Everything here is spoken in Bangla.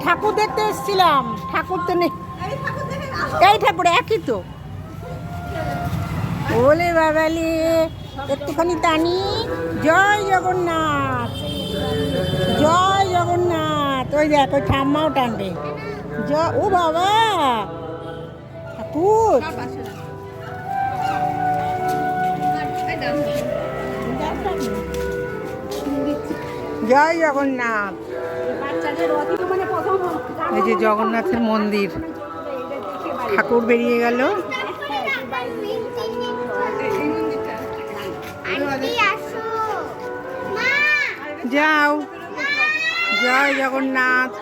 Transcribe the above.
ঠাকুর দেখতে এসেছিলাম, ঠাকুর তো নেই। এই ঠাকুর একই তো। ওলে বাবালি, একটুখানি টানি। জয় জগন্নাথ, জয় জগন্নাথ। ওই দেখ, ওই ঠাম্মাও টানবে। ও বাবা, ঠাকুর। জয় জগন্নাথ। এই যে জগন্নাথের মন্দির, ঠাকুর বেরিয়ে গেল। যাও, জয় জগন্নাথ।